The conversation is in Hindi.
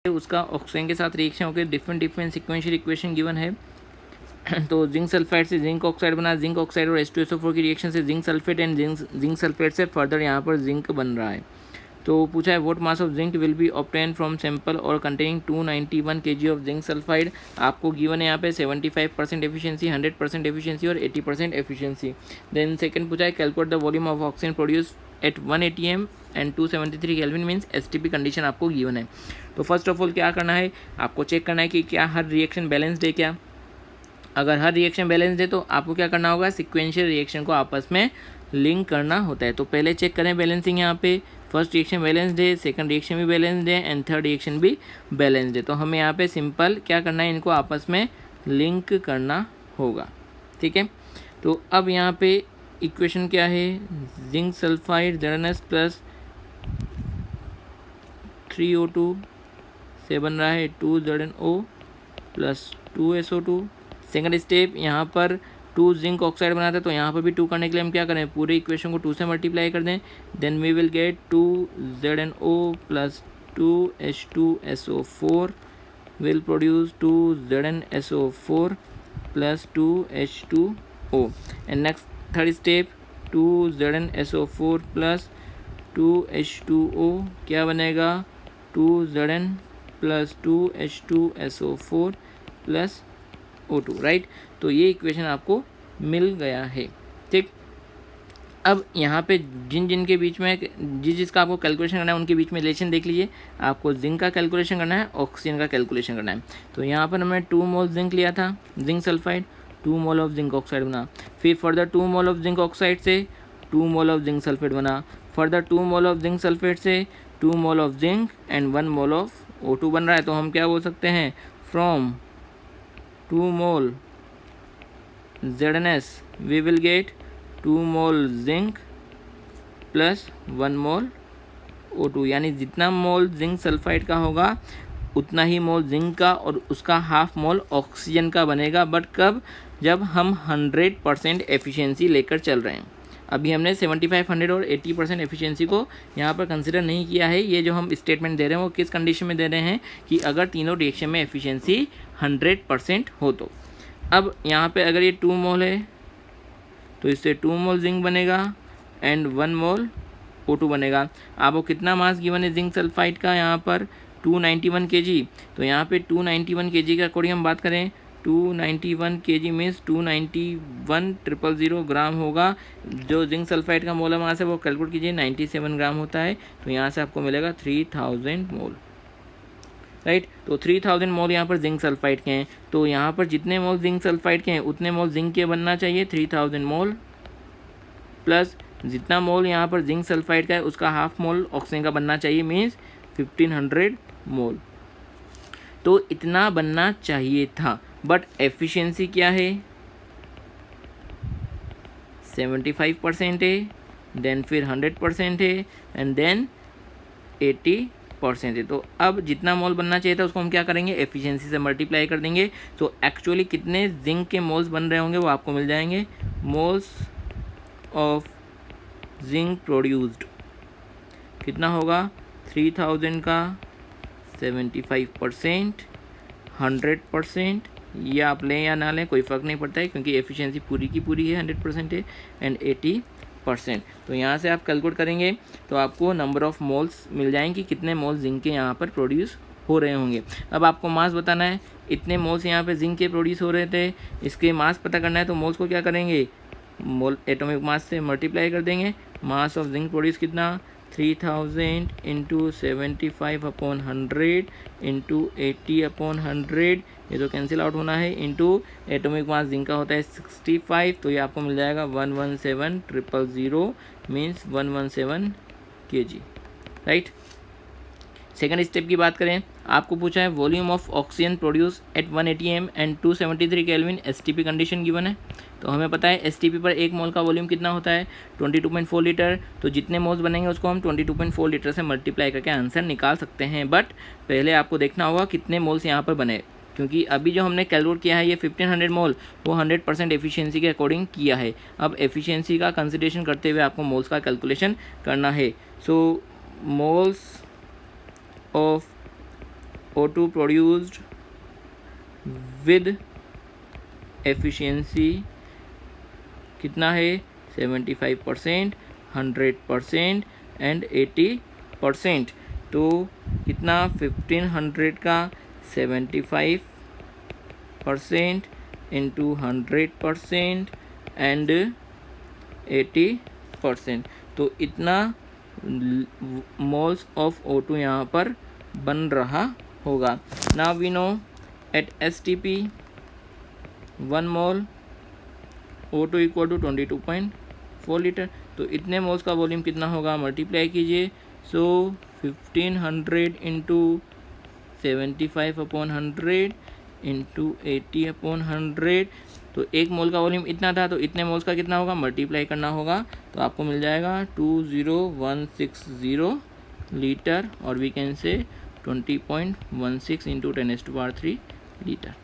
उसका ऑक्सीजन के साथ रिएक्शन होकर डिफरेंट सिक्वेंशियल इक्वेशन गिवन है। तो जिंक सल्फाइड से जिंक ऑक्साइड बना, जिंक ऑक्साइड और H2SO4 की रिएक्शन से zinc sulphate and zinc sulphate से फर्दर यहाँ पर जिंक बन रहा है। तो पूछा है what mass of zinc will be obtain from sample ore containing 291 kg of zinc sulphide. आपको गिवन है यहाँ पे 75% एफिशिएंसी, 100% एफिशिएंसी और 80% एफिशिएंसी। देन सेकंड पूछा है calculate the volume of oxygen produce at 1 atm and 273 kelvin means STP condition आपको गिवन है। तो फर्स्ट ऑफ ऑल क्या करना है, आपको चेक करना है कि क्या हर रिएक्शन बैलेंस्ड है क्या। अगर हर रिएक्शन बैलेंस्ड है तो आपको क्या करना होगा, सिक्वेंशियल रिएक्शन को आपस में लिंक करना होता है। तो पहले चेक करें बैलेंसिंग, यहाँ पे फर्स्ट रिएक्शन बैलेंस्ड है, सेकंड रिएक्शन भी बैलेंस्ड है एंड थर्ड रिएक्शन भी बैलेंस्ड है। तो हमें यहाँ पे सिंपल क्या करना है, इनको आपस में लिंक करना होगा। ठीक है, तो अब यहाँ पे इक्वेशन क्या है, zinc sulphide ZnS plus 3O2 से बन रहा है 2ZnO plus 2SO2। Second step यहाँ पर 2 जिंक ऑक्साइड बनाता है, तो यहाँ पर भी 2 करने के लिए हम क्या करें, पूरे इक्वेशन को 2 से मल्टीप्लाई कर दें। Then we will get 2ZnO plus 2H2SO4 will produce 2ZnSO4 plus 2H2O and next third step 2ZnSO4 plus 2H2O क्या बनेगा, 2Zn plus 2H2SO4 plus O2, right. तो ये इक्वेशन आपको मिल गया है। ठीक, अब यहाँ पे जिन के बीच में जिसका आपको कैलकुलेशन करना है उनके बीच में रिलेशन देख लीजिए। आपको जिंक का कैलकुलेशन करना है, ऑक्सीजन का कैलकुलेशन करना है। तो यहाँ पर हमने 2 मोल जिंक लिया था, zinc sulphide, 2 mole of zinc oxide बना। फिर further 2 mole of zinc oxide से 2 मोल ऑफ जिंक सल्फेट बना। Further 2 mole of zinc sulphate से 2 mole of zinc and 1 mole of O2 बन रहा है। तो हम क्या बोल सकते हैं, from 2 mole ZnS we will get 2 mole zinc plus 1 mole O2, यानी जितना मोल जिंक सल्फाइड का होगा उतना ही मोल जिंक का और उसका हाफ मोल ऑक्सीजन का बनेगा। बट कब, जब हम 100% एफिशिएंसी लेकर चल रहे हैं। अभी हमने 75, 100 और 80% एफिशिएंसी को यहाँ पर कंसिडर नहीं किया है। ये जो हम स्टेटमेंट दे रहे हैं वो किस कंडीशन में दे रहे हैं कि अगर तीनों रिएक्शन में एफिशिएंसी 100% हो तो। अब यहाँ पे अगर ये 2 मोल है तो इससे 2 मोल जिंक बनेगा एंड 1 मोल O2 बनेगा। आपको कितना मास गिवन है जिंक सल्फाइड का, यहाँ पर 291 kg। तो यहाँ पे 291 kg का अकॉर्डिंग हम बात करें, 291 kg मीन्स 291,000 ग्राम होगा। जो जिंक सल्फाइड का मोलर मास है वो कैलकुलेट कीजिए, 97 ग्राम होता है। तो यहाँ से आपको मिलेगा 3000 मोल, राइट। तो 3000 मोल यहाँ पर जिंक सल्फाइड के हैं। तो यहाँ पर जितने मोल जिंक सल्फाइड के हैं उतने मोल जिंक के बनना चाहिए, 3000 मोल प्लस जितना मोल यहाँ पर जिंक सल्फाइड का है उसका हाफ मोल ऑक्सीजन का बनना चाहिए, मीन्स 1500 मोल। तो इतना बनना चाहिए था। बट एफिशिएंसी क्या है, 75% है, देन फिर 100% है एंड देन 80% है। तो अब जितना मोल बनना चाहिए था उसको हम क्या करेंगे, एफिशिएंसी से मल्टीप्लाई कर देंगे। तो एक्चुअली कितने जिंक के मोल्स बन रहे होंगे वो आपको मिल जाएंगे। मोल्स ऑफ जिंक प्रोड्यूस्ड कितना होगा, 3000 का 75%, 100%, ये आप लें या ना लें कोई फ़र्क नहीं पड़ता है क्योंकि एफिशिएंसी पूरी की पूरी है, 100% है एंड 80%। तो यहाँ से आप कैलकुलेट करेंगे तो आपको नंबर ऑफ़ मोल्स मिल जाएंगे, कितने मोल जिंक के यहाँ पर प्रोड्यूस हो रहे होंगे। अब आपको मास बताना है, इतने मोल्स यहाँ पे जिंक के प्रोड्यूस हो रहे थे, इसके मास पता करना है। तो मोल्स को क्या करेंगे, मोल एटॉमिक मास से मल्टीप्लाई कर देंगे। मास ऑफ जिंक प्रोड्यूस कितना, 3000 इंटू 75/100 इंटू 80/100, ये तो कैंसिल आउट होना है, इंटू एटॉमिक मास जिंक का होता है 65। तो ये आपको मिल जाएगा 117,000 means 117 kg, right. Second step की बात करें, आपको पूछा है volume of oxygen produce at 1 atm and 273 kelvin STP condition given है। तो हमें पता है STP पर एक मोल का वॉल्यूम कितना होता है, 22.4 लीटर। तो जितने मोल्स बनेंगे उसको हम 22.4 लीटर से मल्टीप्लाई करके आंसर निकाल सकते हैं। बट पहले आपको देखना होगा कितने मोल्स यहाँ पर बने, क्योंकि अभी जो हमने कैलकुलेट किया है ये 1500 मोल वो 100% एफिशिएंसी के अकॉर्डिंग किया है। अब एफिशिएंसी का कंसिडरेशन करते हुए आपको मोल्स का कैलकुलेशन करना है। So moles of O2 produced with efficiency कितना है 75%, 100% एंड 80%। तो कितना 1500 का 75% इंटू 100% एंड 80%, तो इतना मोल्स ऑफ O2 यहाँ पर बन रहा होगा। Now we know at STP 1 mole O2 equal to 22.4 litre. तो इतने मोल्स का वॉल्यूम कितना होगा, मल्टीप्लाई कीजिए। सो 1500 इंटू 75/100 इंटू 80/100, तो एक मोल का वॉल्यूम इतना था, तो इतने मोल्स का कितना होगा, मल्टीप्लाई करना होगा। तो आपको मिल जाएगा 20160 लीटर, और we can say 20.16 into 10⁻³ litre.